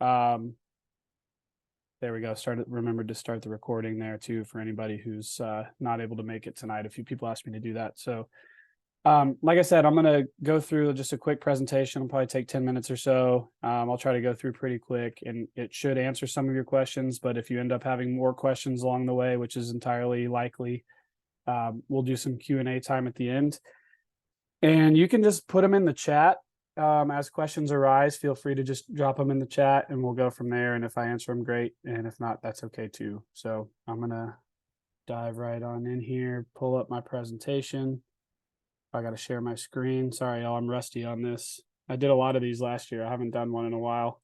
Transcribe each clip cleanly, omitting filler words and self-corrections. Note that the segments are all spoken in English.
There we go. Remembered to start the recording there too for anybody who's not able to make it tonight. A few people asked me to do that. So like I said, I'm going to go through just a quick presentation. It'll probably take 10 minutes or so. I'll try to go through pretty quick, and it should answer some of your questions. But if you end up having more questions along the way, which is entirely likely, we'll do some Q&A time at the end. And you can just put them in the chat. As questions arise, feel free to just drop them in the chat and we'll go from there. And if I answer them, great. And if not, that's okay too. So I'm going to dive right on in here, pull up my presentation. I got to share my screen. Sorry, y'all, I'm rusty on this. I did a lot of these last year. I haven't done one in a while.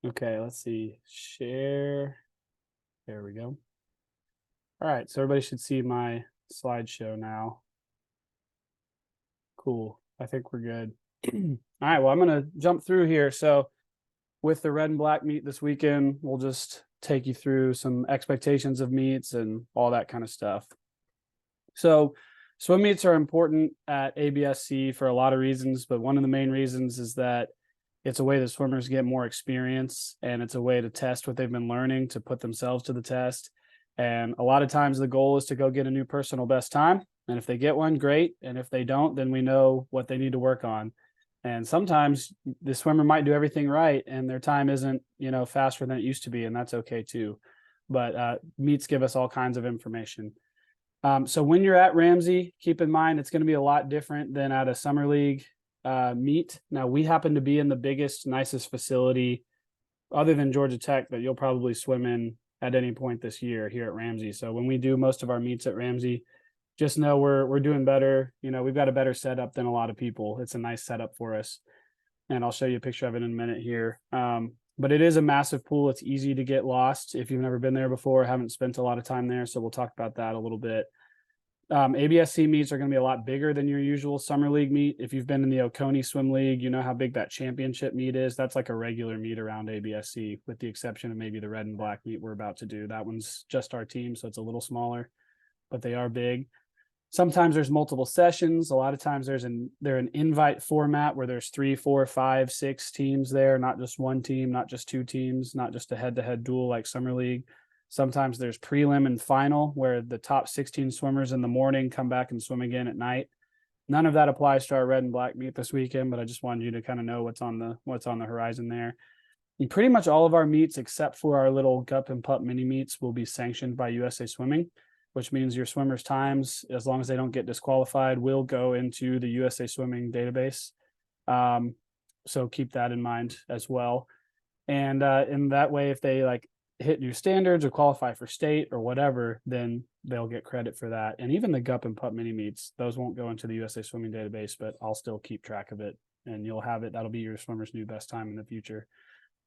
Okay, let's see. Share. There we go. All right, so everybody should see my slideshow now. Cool. I think we're good. All right, well, I'm going to jump through here. So with the red and black meet this weekend, we'll just take you through some expectations of meets and all that kind of stuff. So swim meets are important at ABSC for a lot of reasons, but one of the main reasons is that it's a way that swimmers get more experience, and it's a way to test what they've been learning, to put themselves to the test. And a lot of times the goal is to go get a new personal best time. And if they get one, great. And if they don't, then we know what they need to work on. And sometimes the swimmer might do everything right and their time isn't, faster than it used to be. And that's okay too. But meets give us all kinds of information. So when you're at Ramsey, keep in mind, it's going to be a lot different than at a summer league meet. Now, we happen to be in the biggest, nicest facility other than Georgia Tech that you'll probably swim in at any point this year here at Ramsey. So when we do most of our meets at Ramsey, just know we're doing better. We've got a better setup than a lot of people. It's a nice setup for us. And I'll show you a picture of it in a minute here. But it is a massive pool. It's easy to get lost if you've never been there before, haven't spent a lot of time there. So we'll talk about that a little bit. ABSC meets are going to be a lot bigger than your usual summer league meet. If you've been in the Oconee Swim League, you know how big that championship meet is. That's like a regular meet around ABSC, with the exception of maybe the red and black meet we're about to do. That one's just our team, so it's a little smaller, but they are big. Sometimes there's multiple sessions. A lot of times they're an invite format where there's 3, 4, 5, 6 teams there, not just one team, not just 2 teams, not just a head-to-head duel like summer league. Sometimes there's prelim and final where the top 16 swimmers in the morning come back and swim again at night. None of that applies to our red and black meet this weekend, but I just wanted you to kind of know what's on the horizon there. And pretty much all of our meets, except for our little GUP and PUP mini meets, will be sanctioned by USA Swimming, which means your swimmers' times, as long as they don't get disqualified, will go into the USA Swimming database. So keep that in mind as well. And in that way, if they hit new standards or qualify for state or whatever, then they'll get credit for that. And even the GUP and PUP mini meets, those won't go into the USA Swimming database, but I'll still keep track of it and you'll have it. That'll be your swimmer's new best time in the future.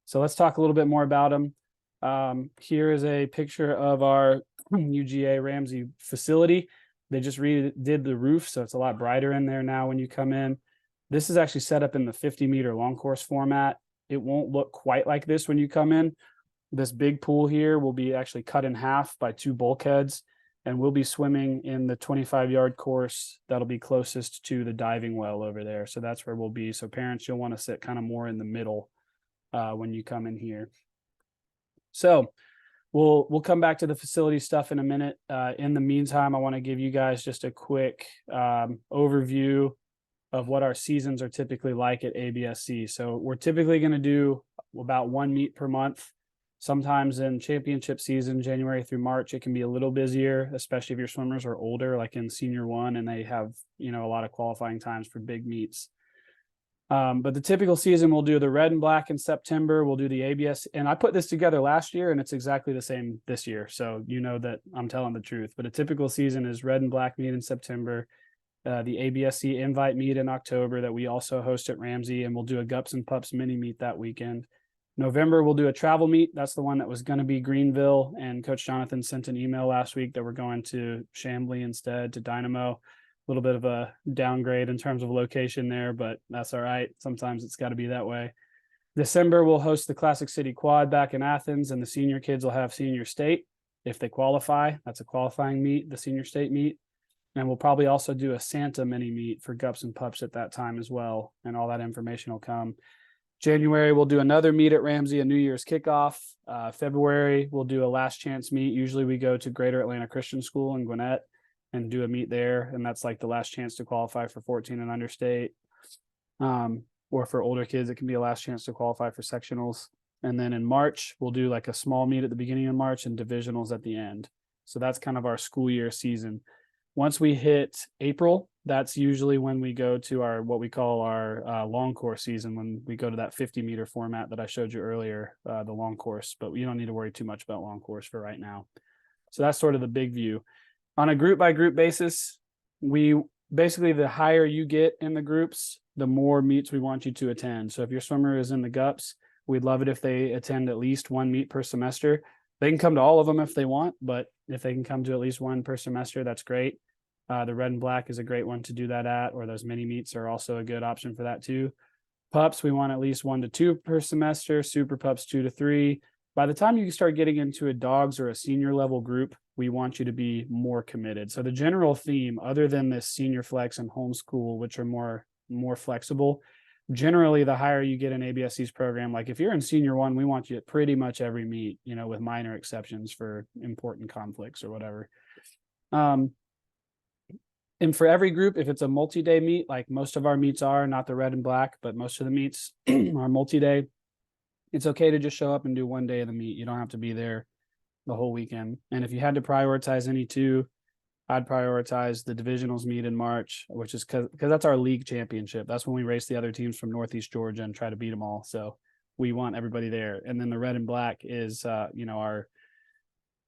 So let's talk a little bit more about them. Here is a picture of our UGA Ramsey facility. They just redid the roof, so it's a lot brighter in there now when you come in. This is actually set up in the 50-meter long course format. It won't look quite like this when you come in. This big pool here will be actually cut in half by 2 bulkheads, and we'll be swimming in the 25-yard course that'll be closest to the diving well over there. So that's where we'll be. So parents, you'll want to sit kind of more in the middle when you come in here. So we'll come back to the facility stuff in a minute. In the meantime, I want to give you guys just a quick overview of what our seasons are typically like at ABSC. So we're typically going to do about 1 meet per month. Sometimes in championship season, January through March, it can be a little busier, especially if your swimmers are older, like in senior 1, and they have, a lot of qualifying times for big meets. But the typical season, we'll do the red and black in September. We'll do the ABS. And I put this together last year and it's exactly the same this year. So you know that I'm telling the truth, but a typical season is red and black meet in September, the ABSC invite meet in October that we also host at Ramsey, and we'll do a GUPS and PUPS mini meet that weekend. November, we'll do a travel meet. That's the one that was going to be Greenville. And Coach Jonathan sent an email last week that we're going to Chamblee instead, to Dynamo. A little bit of a downgrade in terms of location there, but that's all right. Sometimes it's got to be that way. December, we'll host the Classic City Quad back in Athens, and the senior kids will have senior state if they qualify. That's a qualifying meet, the senior state meet. And we'll probably also do a Santa mini meet for GUPS and PUPS at that time as well. And all that information will come. January, we'll do another meet at Ramsey, a New Year's kickoff. February, we'll do a last chance meet. Usually we go to Greater Atlanta Christian School in Gwinnett and do a meet there. And that's like the last chance to qualify for 14 and under state. Or for older kids, it can be a last chance to qualify for sectionals. And then in March, we'll do like a small meet at the beginning of March and divisionals at the end. So that's kind of our school year season. Once we hit April, that's usually when we go to our, what we call our long course season, when we go to that 50-meter format that I showed you earlier, the long course, but you don't need to worry too much about long course for right now. So that's sort of the big view. On a group by group basis, we basically, the higher you get in the groups, the more meets we want you to attend. So if your swimmer is in the GUPS, we'd love it if they attend at least one meet per semester. They can come to all of them if they want, but if they can come to at least one per semester, that's great. The red and black is a great one to do that at, or those mini meets are also a good option for that too. Pups, we want at least 1 to 2 per semester. Super pups, 2 to 3. By the time you start getting into a dogs or a senior level group, we want you to be more committed. So the general theme, other than this senior flex and homeschool, which are more flexible, generally the higher you get in ABSC's program, like if you're in senior 1, we want you at pretty much every meet, with minor exceptions for important conflicts or whatever. And for every group, if it's a multi-day meet, like most of our meets are, not the red and black, but most of the meets are multi-day, it's okay to just show up and do one day of the meet. You don't have to be there the whole weekend. And if you had to prioritize any two, I'd prioritize the divisionals meet in March, which is because that's our league championship. That's when we race the other teams from Northeast Georgia and try to beat them all. So we want everybody there. And then the red and black is,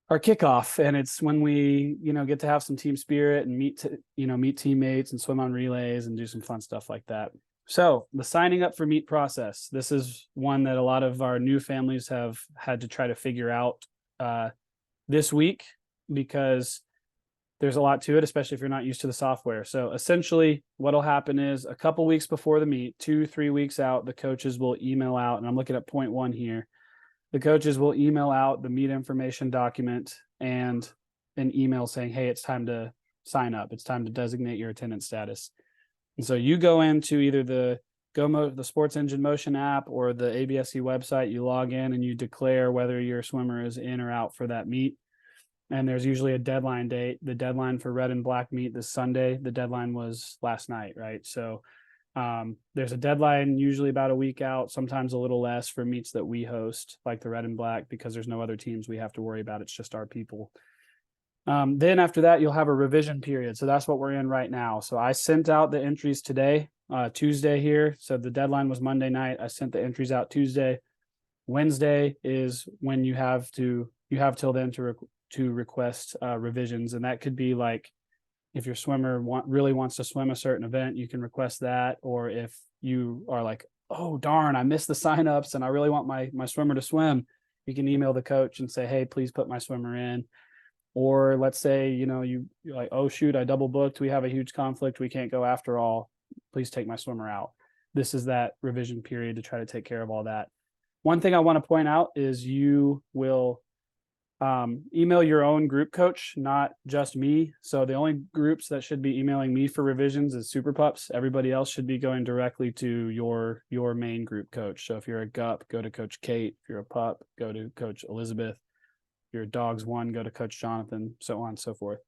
our kickoff, and it's when we get to have some team spirit and meet teammates and swim on relays and do some fun stuff like that. So the signing up for meet process, this is one that a lot of our new families have had to try to figure out this week, because there's a lot to it, especially if you're not used to the software. So essentially what'll happen is a couple weeks before the meet, 2-3 weeks out, the coaches will email out, and I'm looking at point 1 here. The coaches will email out the meet information document and an email saying, hey, it's time to sign up. It's time to designate your attendance status. And so you go into either the Sports Engine Motion app or the ABSC website, you log in and you declare whether your swimmer is in or out for that meet. And there's usually a deadline date. The deadline for red and black meet this Sunday. The deadline was last night, right? So there's a deadline usually about a week out, sometimes a little less for meets that we host, like the red and black, because there's no other teams we have to worry about. It's just our people. Then after that, you'll have a revision period. So that's what we're in right now. So I sent out the entries today, Tuesday here. So the deadline was Monday night. I sent the entries out Tuesday. Wednesday is when you have till then to request revisions. And that could be like, if your swimmer really wants to swim a certain event, you can request that. Or if you are like, oh, darn, I missed the signups and I really want my swimmer to swim, you can email the coach and say, hey, please put my swimmer in. Or let's say, you're like, oh, shoot, I double booked. We have a huge conflict. We can't go after all. Please take my swimmer out. This is that revision period to try to take care of all that. One thing I want to point out is you will email your own group coach, not just me. So the only groups that should be emailing me for revisions is Super Pups. Everybody else should be going directly to your main group coach. So if you're a GUP, go to Coach Kate. If you're a pup, go to Coach Elizabeth. If you're a Dogs 1, go to Coach Jonathan, so on and so forth.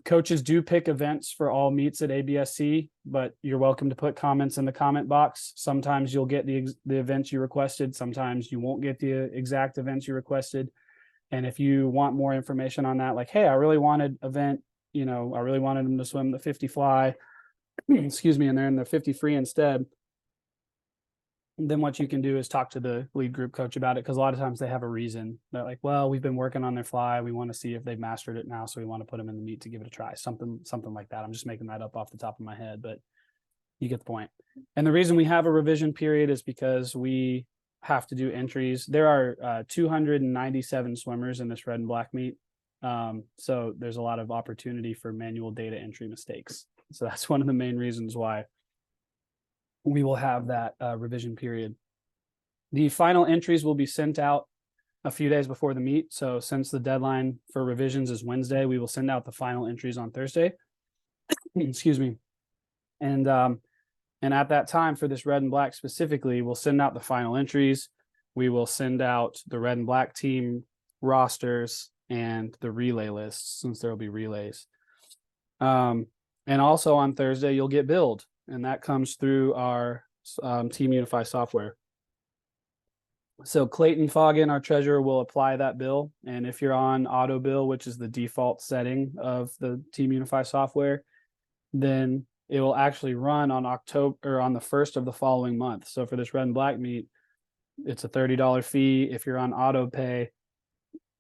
Coaches do pick events for all meets at ABSC, but you're welcome to put comments in the comment box. Sometimes you'll get the events you requested. Sometimes you won't get the exact events you requested. And if you want more information on that, like, hey, I really wanted event, I really wanted them to swim the 50 fly, excuse me, and they're in the 50 free instead, then what you can do is talk to the lead group coach about it, because a lot of times they have a reason. They're like, well, we've been working on their fly. We want to see if they've mastered it now, so we want to put them in the meet to give it a try. Something like that. I'm just making that up off the top of my head, but you get the point. And the reason we have a revision period is because we have to do entries. There are 297 swimmers in this red and black meet. So there's a lot of opportunity for manual data entry mistakes. So that's one of the main reasons why we will have that revision period. The final entries will be sent out a few days before the meet. So since the deadline for revisions is Wednesday, we will send out the final entries on Thursday. Excuse me. And And at that time, for this red and black specifically, we'll send out the final entries. We will send out the red and black team rosters and the relay lists, since there will be relays. And also on Thursday, you'll get billed, and that comes through our Team Unify software. So Clayton Foggin, our treasurer, will apply that bill. And if you're on auto bill, which is the default setting of the Team Unify software, then it will actually run on October or on the 1st of the following month. So for this red and black meet, it's a $30 fee. If you're on auto pay,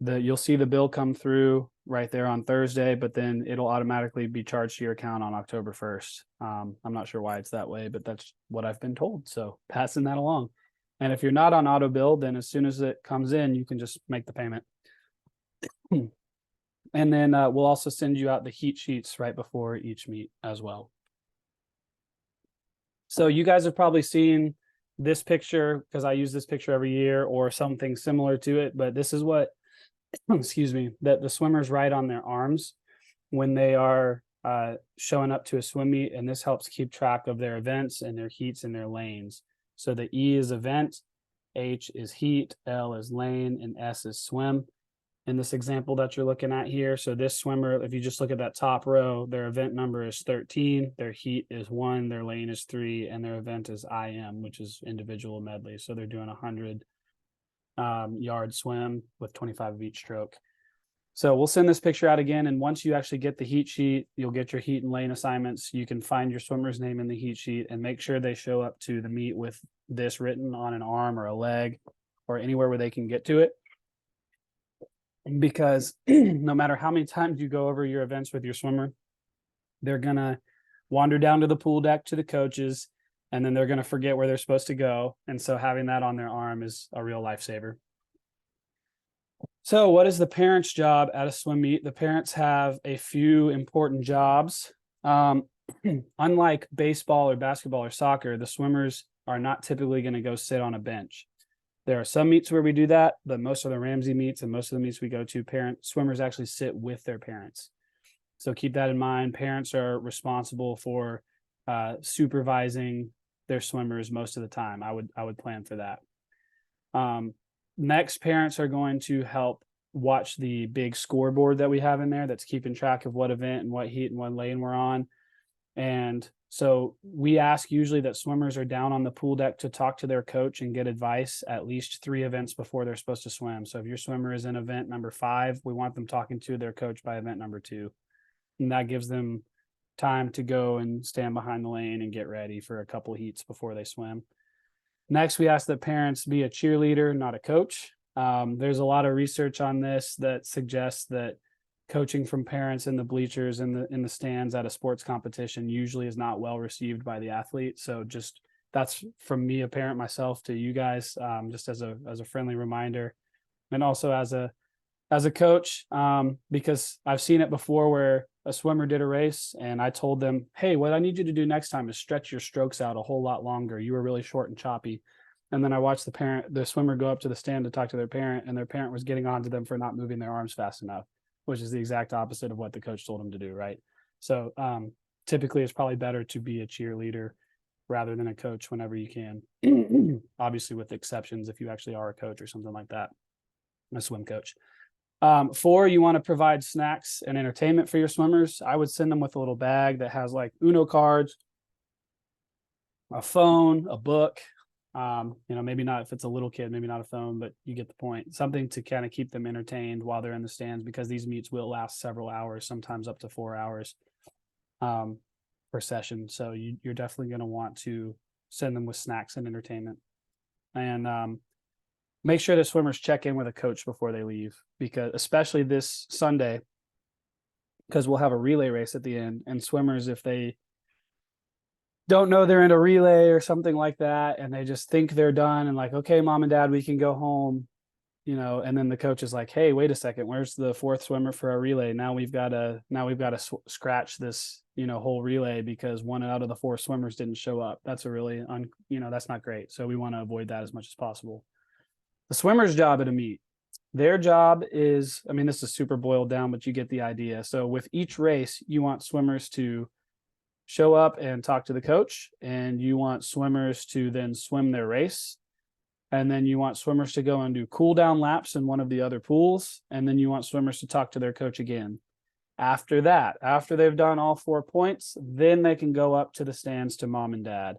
you'll see the bill come through right there on Thursday, but then it'll automatically be charged to your account on October 1st. I'm not sure why it's that way, but that's what I've been told. So passing that along. And if you're not on auto bill, then as soon as it comes in, you can just make the payment. And then we'll also send you out the heat sheets right before each meet as well. So you guys have probably seen this picture, because I use this picture every year, or something similar to it, but this is what, excuse me, that the swimmers write on their arms when they are showing up to a swim meet, and this helps keep track of their events and their heats and their lanes. So the E is event, H is heat, L is lane, and S is swim. In this example that you're looking at here, so this swimmer, if you just look at that top row, their event number is 13, their heat is 1, their lane is 3, and their event is IM, which is individual medley. So they're doing 100 yard swim with 25 of each stroke. So we'll send this picture out again, and once you actually get the heat sheet, you'll get your heat and lane assignments. You can find your swimmer's name in the heat sheet and make sure they show up to the meet with this written on an arm or a leg or anywhere where they can get to it. Because no matter how many times you go over your events with your swimmer, they're going to wander down to the pool deck to the coaches, and then they're going to forget where they're supposed to go. And so having that on their arm is a real lifesaver. So what is the parents' job at a swim meet? The parents have a few important jobs. Unlike baseball or basketball or soccer, the swimmers are not typically going to go sit on a bench. There are some meets where we do that, but most of the Ramsey meets and most of the meets we go to, swimmers actually sit with their parents. So keep that in mind. Parents are responsible for supervising their swimmers most of the time. I would plan for that. Next, parents are going to help watch the big scoreboard that we have in there that's keeping track of what event and what heat and what lane we're on. And so we ask usually that swimmers are down on the pool deck to talk to their coach and get advice at least 3 events before they're supposed to swim. So if your swimmer is in event number 5, we want them talking to their coach by event number 2. And that gives them time to go and stand behind the lane and get ready for a couple heats before they swim. Next, we ask that parents be a cheerleader, not a coach. There's a lot of research on this that suggests that coaching from parents in the bleachers in the stands at a sports competition usually is not well received by the athlete. So just that's from me, a parent myself, to you guys, just as a friendly reminder, and also as a coach, because I've seen it before where a swimmer did a race and I told them, hey, what I need you to do next time is stretch your strokes out a whole lot longer. You were really short and choppy. And then I watched the swimmer go up to the stand to talk to their parent, and their parent was getting on to them for not moving their arms fast enough, which is the exact opposite of what the coach told them to do, right? So typically it's probably better to be a cheerleader rather than a coach whenever you can. Obviously with exceptions if you actually are a coach or something like that, a swim coach. 4, you want to provide snacks and entertainment for your swimmers. I would send them with a little bag that has like Uno cards, a phone, a book. Maybe not if it's a little kid, maybe not a phone, but you get the point. Something to kind of keep them entertained while they're in the stands, because these meets will last several hours, sometimes up to 4 hours per session. So you're definitely going to want to send them with snacks and entertainment. And make sure the swimmers check in with a coach before they leave, because especially this Sunday, because we'll have a relay race at the end, and swimmers, if they don't know they're in a relay or something like that, and they just think they're done and like, okay, mom and dad, we can go home, and then the coach is like, hey, wait a second, where's the 4th swimmer for our relay? Now we've got to scratch this, whole relay because 1 out of the 4 swimmers didn't show up. That's a really, that's not great. So we want to avoid that as much as possible. The swimmer's job at a meet, their job is, this is super boiled down, but you get the idea. So with each race, you want swimmers to show up and talk to the coach, and you want swimmers to then swim their race. And then you want swimmers to go and do cool down laps in one of the other pools. And then you want swimmers to talk to their coach again. After that, after they've done all 4 points, then they can go up to the stands to mom and dad.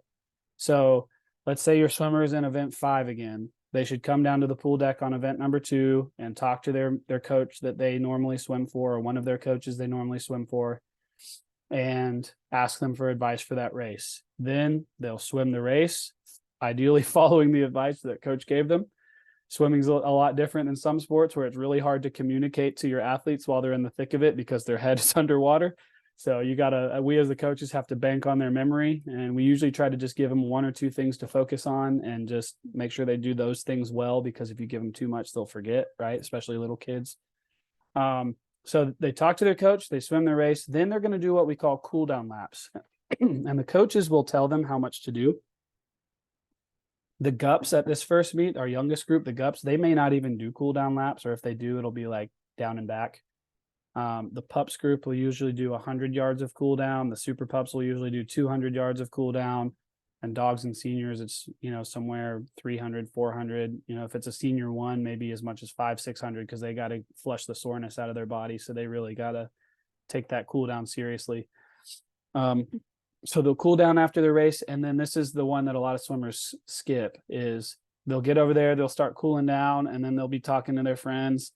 So let's say your swimmer is in event 5 again. They should come down to the pool deck on event number 2 and talk to their coach that they normally swim for, or one of their coaches they normally swim for, and ask them for advice for that race. Then they'll swim the race, ideally following the advice that coach gave them. Swimming's a lot different than some sports where it's really hard to communicate to your athletes while they're in the thick of it because their head is underwater. So we as the coaches have to bank on their memory, and we usually try to just give them 1 or 2 things to focus on and just make sure they do those things well, because if you give them too much, they'll forget, right? Especially little kids. So they talk to their coach, they swim their race, then they're going to do what we call cool down laps. And the coaches will tell them how much to do. The GUPs at this first meet, our youngest group, the GUPs, they may not even do cool down laps, or if they do, it'll be like down and back. The pups group will usually do 100 yards of cool down. The super pups will usually do 200 yards of cool down. And dogs and seniors, it's, somewhere 300, 400. If it's a senior one, maybe as much as 500, 600, because they got to flush the soreness out of their body. So they really got to take that cool down seriously. So they'll cool down after the race. And then this is the one that a lot of swimmers skip, is they'll get over there, they'll start cooling down, and then they'll be talking to their friends,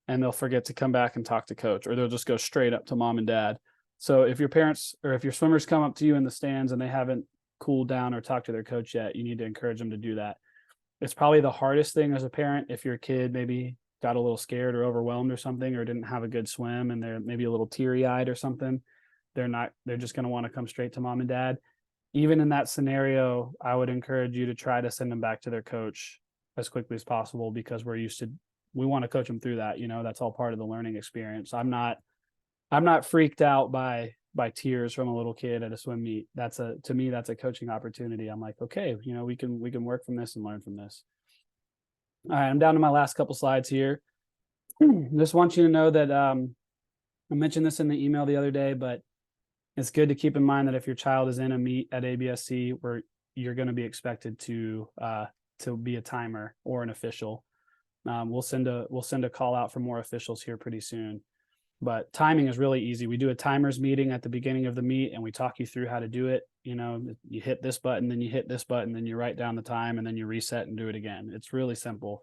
and they'll forget to come back and talk to coach, or they'll just go straight up to mom and dad. So if your parents, or if your swimmers come up to you in the stands and they haven't cooled down or talked to their coach yet, you need to encourage them to do that. It's probably the hardest thing as a parent if your kid maybe got a little scared or overwhelmed or something, or didn't have a good swim and they're maybe a little teary-eyed or something. They're just going to want to come straight to mom and dad. Even in that scenario, I would encourage you to try to send them back to their coach as quickly as possible, because we want to coach them through that. That's all part of the learning experience. I'm not freaked out by tears from a little kid at a swim meet. To me, that's a coaching opportunity. I'm like, okay, we can work from this and learn from this. All right, I'm down to my last couple slides here. Just want you to know that I mentioned this in the email the other day, but it's good to keep in mind that if your child is in a meet at ABSC where you're going to be expected to be a timer or an official, we'll send a call out for more officials here pretty soon. But timing is really easy. We do a timers meeting at the beginning of the meet, and we talk you through how to do it. You hit this button, then you hit this button, then you write down the time, and then you reset and do it again. It's really simple,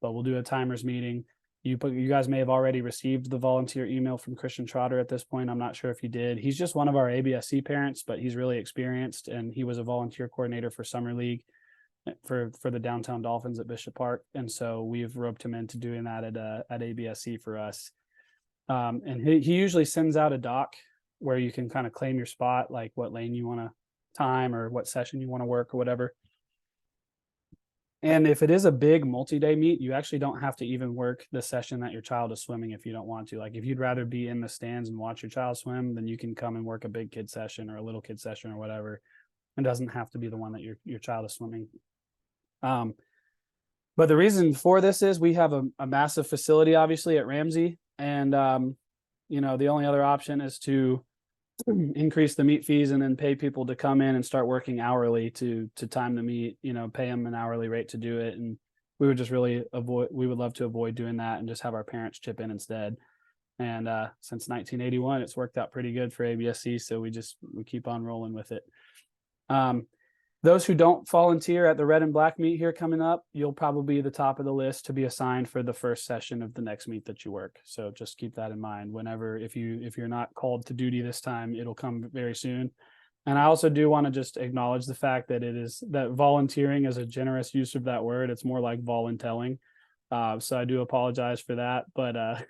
but we'll do a timers meeting. You guys may have already received the volunteer email from Christian Trotter at this point. I'm not sure if you did. He's just one of our ABSC parents, but he's really experienced, and he was a volunteer coordinator for Summer League for the Downtown Dolphins at Bishop Park. And so we've roped him into doing that at ABSC for us. And he usually sends out a doc where you can kind of claim your spot, like what lane you want to time or what session you want to work or whatever. And if it is a big multi-day meet, you actually don't have to even work the session that your child is swimming if you don't want to. Like if you'd rather be in the stands and watch your child swim, then you can come and work a big kid session or a little kid session or whatever. It doesn't have to be the one that your child is swimming. But the reason for this is we have a massive facility, obviously, at Ramsey. And, the only other option is to increase the meet fees and then pay people to come in and start working hourly to time the meet, pay them an hourly rate to do it. And we would just we would love to avoid doing that and just have our parents chip in instead. And since 1981, it's worked out pretty good for ABSC. So we keep on rolling with it. Those who don't volunteer at the red and black meet here coming up, you'll probably be the top of the list to be assigned for the first session of the next meet that you work. So just keep that in mind. If you're not called to duty this time, it'll come very soon. And I also do want to just acknowledge the fact that volunteering is a generous use of that word. It's more like voluntelling. So I do apologize for that, but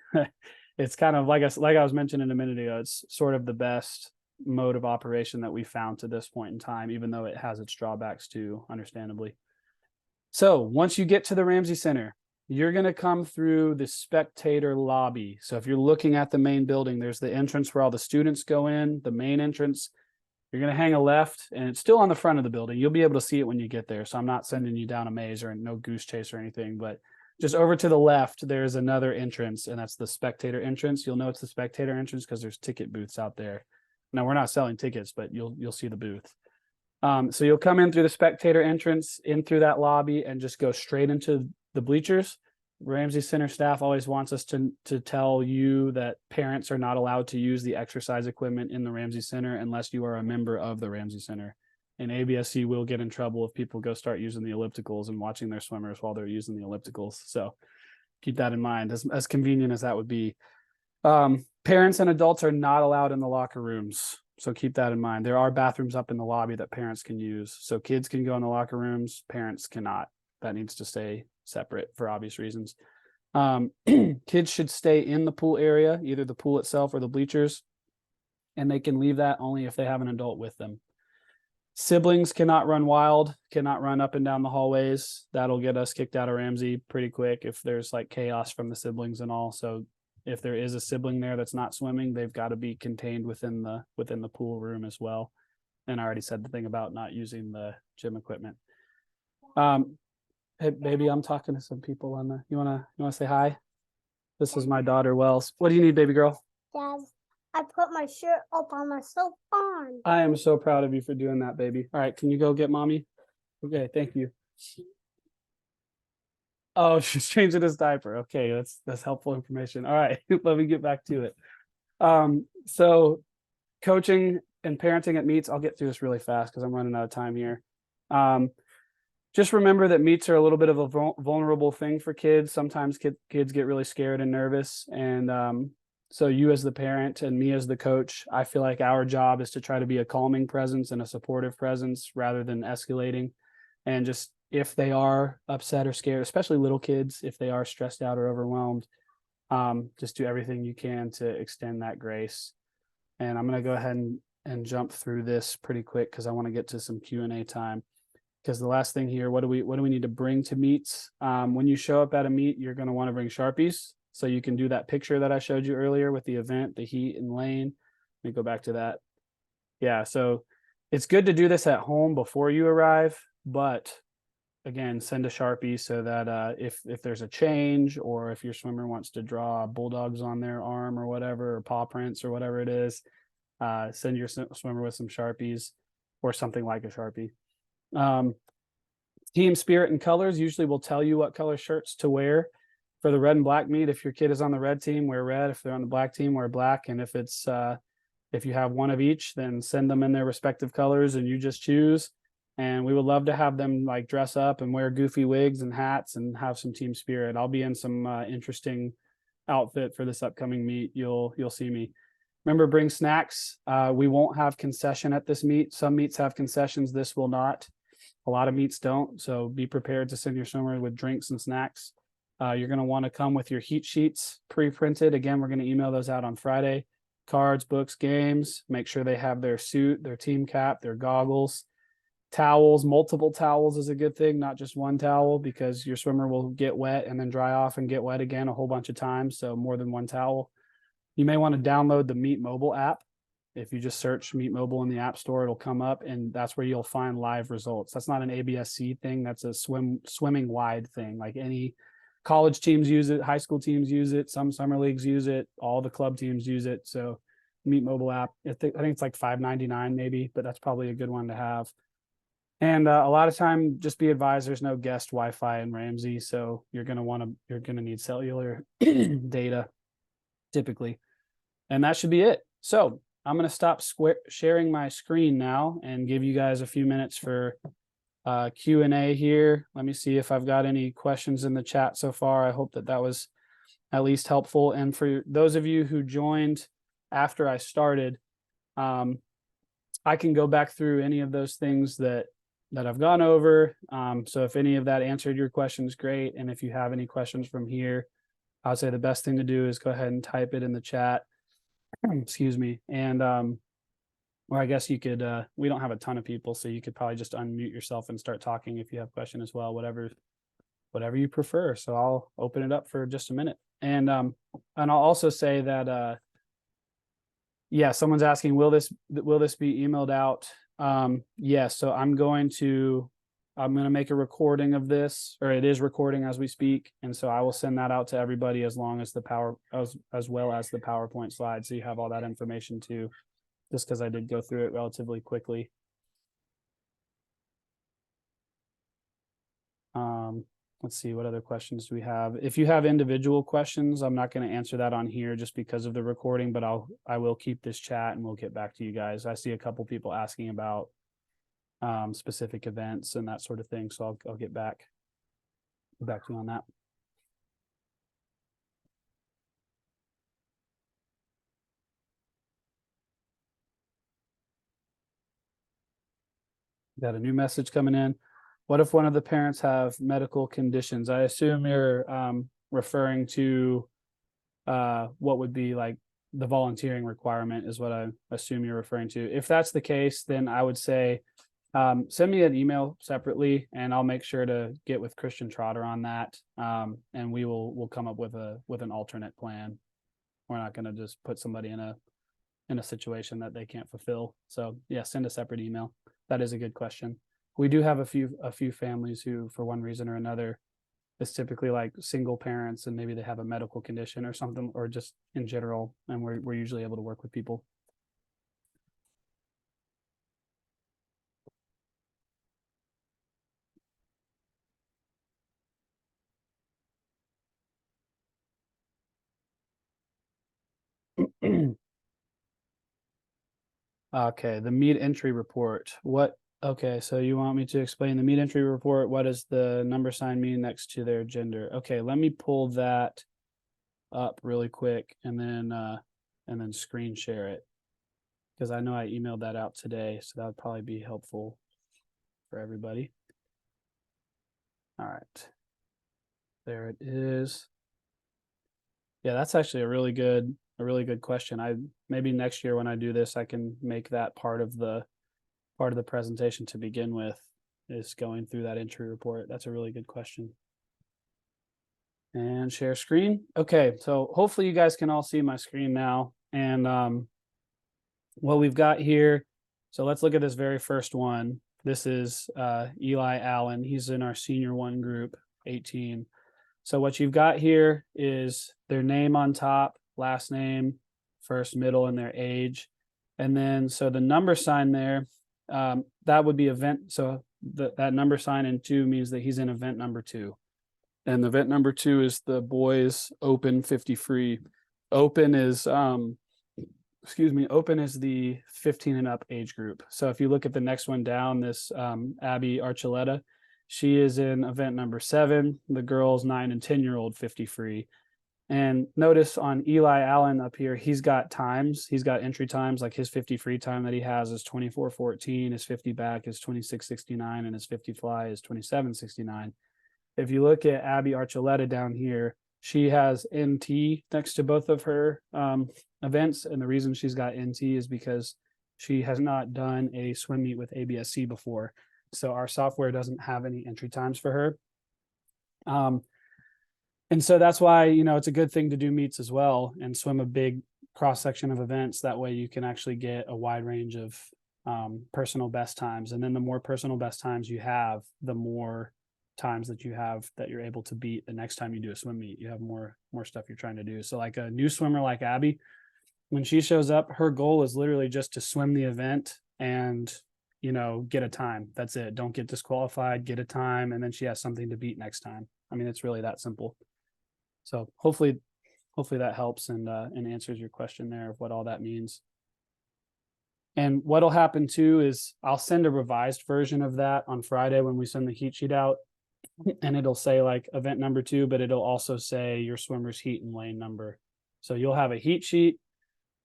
it's kind of like I was mentioning a minute ago, it's sort of the best mode of operation that we found to this point in time, even though it has its drawbacks too, understandably. So once you get to the Ramsey Center, you're going to come through the spectator lobby. So if you're looking at the main building, there's the entrance where all the students go in, the main entrance. You're going to hang a left, and it's still on the front of the building. You'll be able to see it when you get there. So I'm not sending you down a maze or no goose chase or anything, but just over to the left, there's another entrance, and that's the spectator entrance. You'll know it's the spectator entrance because there's ticket booths out there. Now we're not selling tickets, but you'll see the booth. So you'll come in through the spectator entrance, in through that lobby, and just go straight into the bleachers. Ramsey Center staff always wants us to tell you that parents are not allowed to use the exercise equipment in the Ramsey Center unless you are a member of the Ramsey Center. And ABSC will get in trouble if people go start using the ellipticals and watching their swimmers while they're using the ellipticals. So keep that in mind, as convenient as that would be. Parents and adults are not allowed in the locker rooms. So keep that in mind. There are bathrooms up in the lobby that parents can use. So kids can go in the locker rooms, parents cannot. That needs to stay separate for obvious reasons. Kids should stay in the pool area, either the pool itself or the bleachers, and they can leave that only if they have an adult with them. Siblings cannot run wild, cannot run up and down the hallways. That'll get us kicked out of Ramsey pretty quick if there's like chaos from the siblings and all. So if there is a sibling there that's not swimming, they've got to be contained within the pool room as well. And I already said the thing about not using the gym equipment. Hey, baby, I'm talking to some people on the. You wanna say hi? This is my daughter, Wells. What do you need, baby girl? Dad, I put my shirt up on my soap on. I am so proud of you for doing that, baby. All right, can you go get mommy? Okay, thank you. Oh, she's changing his diaper. Okay, that's helpful information. All right, let me get back to it. So coaching and parenting at meets, I'll get through this really fast because I'm running out of time here. Just remember that meets are a little bit of a vulnerable thing for kids. Sometimes kids get really scared and nervous. And so you as the parent and me as the coach, I feel like our job is to try to be a calming presence and a supportive presence rather than escalating. And just if they are upset or scared, especially little kids, if they are stressed out or overwhelmed, just do everything you can to extend that grace. And I'm going to go ahead and jump through this pretty quick because I want to get to some Q&A time. Because the last thing here, what do we need to bring to meets? When you show up at a meet, you're going to want to bring Sharpies. So you can do that picture that I showed you earlier with the event, the heat and lane. Let me go back to that. Yeah, so it's good to do this at home before you arrive, but again, send a Sharpie so that if there's a change or if your swimmer wants to draw bulldogs on their arm or whatever, or paw prints or whatever it is, send your swimmer with some Sharpies or something like a Sharpie. Team spirit and colors usually will tell you what color shirts to wear for the red and black meet. If your kid is on the red team, wear red. If they're on the black team, wear black. And if it's if you have one of each, then send them in their respective colors and you just choose. And we would love to have them like dress up and wear goofy wigs and hats and have some team spirit. I'll be in some interesting outfit for this upcoming meet. You'll see me. Remember, bring snacks. We won't have concession at this meet. Some meets have concessions. This will not. A lot of meets don't. So be prepared to send your swimmer with drinks and snacks. You're going to want to come with your heat sheets pre-printed. Again, we're going to email those out on Friday. Cards, books, games. Make sure they have their suit, their team cap, their goggles. Towels, multiple towels is a good thing, not just one towel, because your swimmer will get wet and then dry off and get wet again a whole bunch of times. So more than one towel. You may want to download the Meet Mobile app. If you just search Meet Mobile in the App Store, it'll come up, and that's where you'll find live results. That's not an ABSC thing. That's a swimming wide thing. Like any college teams use it, high school teams use it, some summer leagues use it, all the club teams use it. So Meet Mobile app, I think it's like $5.99 maybe, but that's probably a good one to have. And a lot of time, just be advised, there's no guest Wi-Fi in Ramsey, so you're gonna need cellular data typically, and that should be it. So I'm gonna stop sharing my screen now and give you guys a few minutes for Q&A here. Let me see if I've got any questions in the chat so far. I hope that was at least helpful. And for those of you who joined after I started, I can go back through any of those things that I've gone over. So if any of that answered your questions, great. And if you have any questions from here, I would say the best thing to do is go ahead and type it in the chat. Excuse me. And or I guess you could, we don't have a ton of people, so you could probably just unmute yourself and start talking if you have a question as well, whatever you prefer. So I'll open it up for just a minute. And I'll also say that, yeah, someone's asking, will this be emailed out? Yes. So I'm going to make a recording of this, or it is recording as we speak. And so I will send that out to everybody as long as as well as the PowerPoint slide. So you have all that information too. just because I did go through it relatively quickly. Let's see, what other questions do we have? If you have individual questions, I'm not going to answer that on here just because of the recording, but I will keep this chat and we'll get back to you guys. I see a couple people asking about specific events and that sort of thing, so I'll get back to you on that. Got a new message coming in. What if one of the parents have medical conditions? I assume you're referring to what would be like the volunteering requirement is what I assume you're referring to. If that's the case, then I would say send me an email separately and I'll make sure to get with Christian Trotter on that. And we'll come up with an alternate plan. We're not going to just put somebody in a situation that they can't fulfill. So yeah, send a separate email. That is a good question. We do have a few families who, for one reason or another, it's typically like single parents and maybe they have a medical condition or something, or just in general, and we're usually able to work with people. Okay, the meet entry report. Okay, so you want me to explain the meet entry report? What does the number sign mean next to their gender? Okay, let me pull that up really quick and then screen share it, because I know I emailed that out today, so that would probably be helpful for everybody. All right, there it is. Yeah, that's actually a really good question. Maybe next year when I do this, I can make that part of the presentation to begin with, is going through that entry report. That's a really good question. And share screen. Okay, so hopefully you guys can all see my screen now. And what we've got here, so let's look at this very first one. This is Eli Allen. He's in our senior one group, 18. So what you've got here is their name on top, last name, first, middle, and their age. And then, so the number sign there, that would be event. So that number sign in 2 means that he's in event number 2. And the event number 2 is the boys open 50 free. Open is, open is the 15 and up age group. So if you look at the next one down, this Abby Archuleta, she is in event number 7, the girls 9 and 10-year-old 50 free. And notice on Eli Allen up here, he's got times, he's got entry times, like his 50 free time that he has is 24:14, his 50 back is 26:69, and his 50 fly is 27:69. If you look at Abby Archuleta down here, she has NT next to both of her events. And the reason she's got NT is because she has not done a swim meet with ABSC before. So our software doesn't have any entry times for her. And so that's why, it's a good thing to do meets as well and swim a big cross section of events. That way you can actually get a wide range of personal best times. And then the more personal best times you have, the more times that you have that you're able to beat the next time you do a swim meet. You have more stuff you're trying to do. So like a new swimmer like Abby, when she shows up, her goal is literally just to swim the event and get a time. That's it. Don't get disqualified, get a time, and then she has something to beat next time. I mean, it's really that simple. So hopefully that helps and answers your question there of what all that means. And what'll happen too is I'll send a revised version of that on Friday when we send the heat sheet out, and it'll say like event number 2, but it'll also say your swimmer's heat and lane number. So you'll have a heat sheet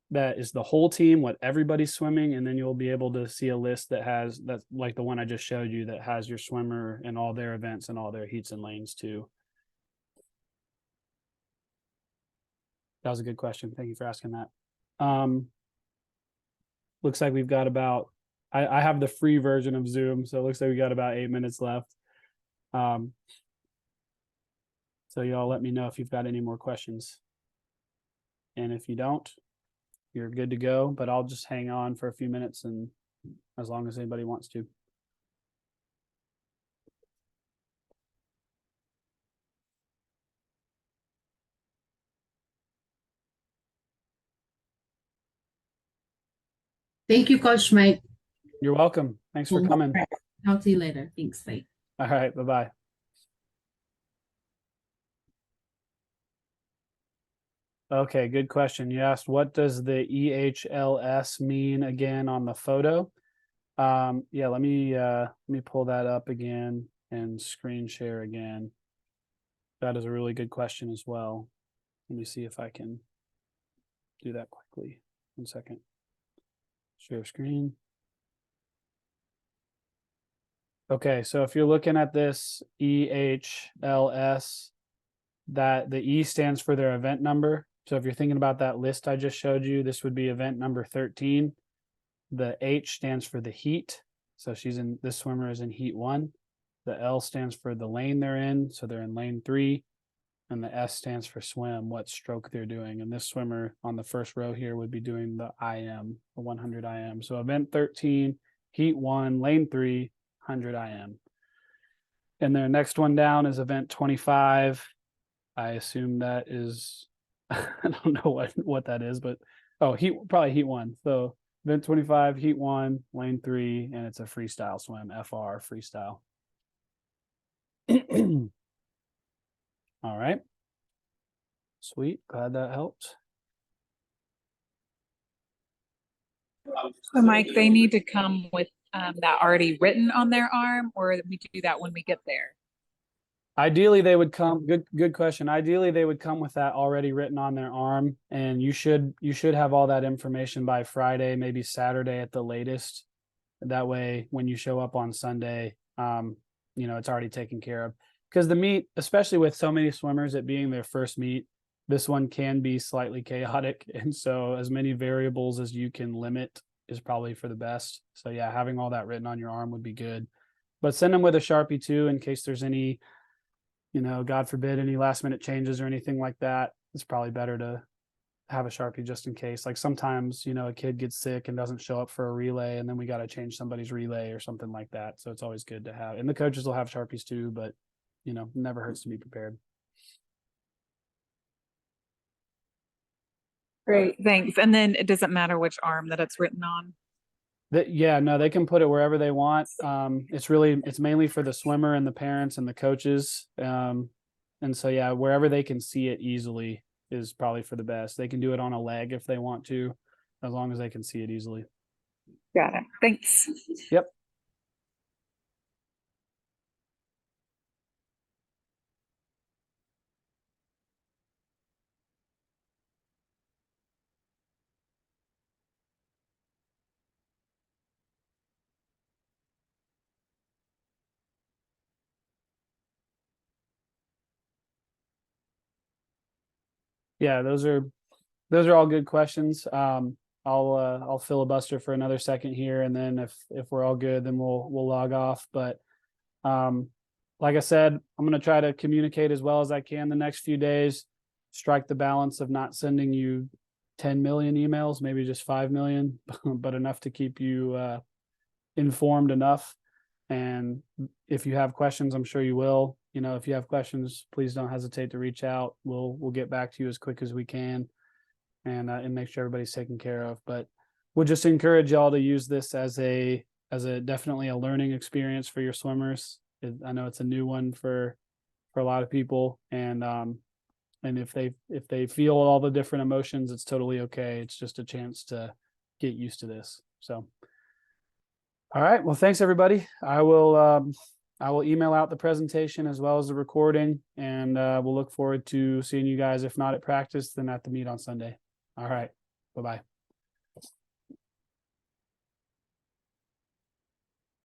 that is the whole team, what everybody's swimming, and then you'll be able to see a list that's like the one I just showed you that has your swimmer and all their events and all their heats and lanes too. That was a good question. Thank you for asking that. Looks like we've got about, I have the free version of Zoom, so it looks like we got about 8 minutes left. So y'all let me know if you've got any more questions. And if you don't, you're good to go, but I'll just hang on for a few minutes and as long as anybody wants to. Thank you, Coach Mike. You're welcome. Thanks for coming. Talk to you later. Thanks. Bye. All right. Bye-bye. Okay, good question. You asked, what does the EHLS mean again on the photo? Yeah, let me pull that up again and screen share again. That is a really good question as well. Let me see if I can do that quickly. 1 second. Share screen. Okay, so if you're looking at this EHLS, that the E stands for their event number. So if you're thinking about that list I just showed you, this would be event number 13. The H stands for the heat. So this swimmer is in heat 1. The L stands for the lane they're in. So they're in lane 3. And the S stands for swim, what stroke they're doing. And this swimmer on the first row here would be doing the IM, the 100 IM. So event 13, heat 1, lane 3, 100 IM. And their next one down is event 25. I assume that is, I don't know what that is, but probably heat 1. So event 25, heat 1, lane 3, and it's a freestyle swim, FR freestyle. All right. Sweet. Glad that helped. So Mike, they need to come with that already written on their arm, or we do that when we get there? Ideally, they would come. Good question. Ideally, they would come with that already written on their arm, and you should have all that information by Friday, maybe Saturday at the latest. That way, when you show up on Sunday, it's already taken care of. Because the meet, especially with so many swimmers, it being their first meet, this one can be slightly chaotic, and so as many variables as you can limit is probably for the best. So yeah, having all that written on your arm would be good. But send them with a Sharpie too, in case there's any, God forbid, any last minute changes or anything like that. It's probably better to have a Sharpie just in case. Like sometimes, a kid gets sick and doesn't show up for a relay, and then we got to change somebody's relay or something like that. So it's always good to have, and the coaches will have Sharpies too, but never hurts to be prepared. Great, thanks. And then it doesn't matter which arm that it's written on? No, they can put it wherever they want. It's mainly for the swimmer and the parents and the coaches. And so, yeah, wherever they can see it easily is probably for the best. They can do it on a leg if they want to, as long as they can see it easily. Got it. Thanks. Yep. Yeah, those are all good questions. I'll filibuster for another second here, and then if we're all good, then we'll log off. But like I said, I'm going to try to communicate as well as I can the next few days. Strike the balance of not sending you 10 million emails, maybe just 5 million, but enough to keep you informed enough. And if you have questions, I'm sure you will. If you have questions, please don't hesitate to reach out. We'll get back to you as quick as we can, and make sure everybody's taken care of. But we'll just encourage y'all to use this as a definitely a learning experience for your swimmers. I know it's a new one for a lot of people, and if they feel all the different emotions, it's totally okay. It's just a chance to get used to this. So. All right. Well, thanks everybody. I will email out the presentation as well as the recording, and we'll look forward to seeing you guys, if not at practice, then at the meet on Sunday. All right. Bye-bye.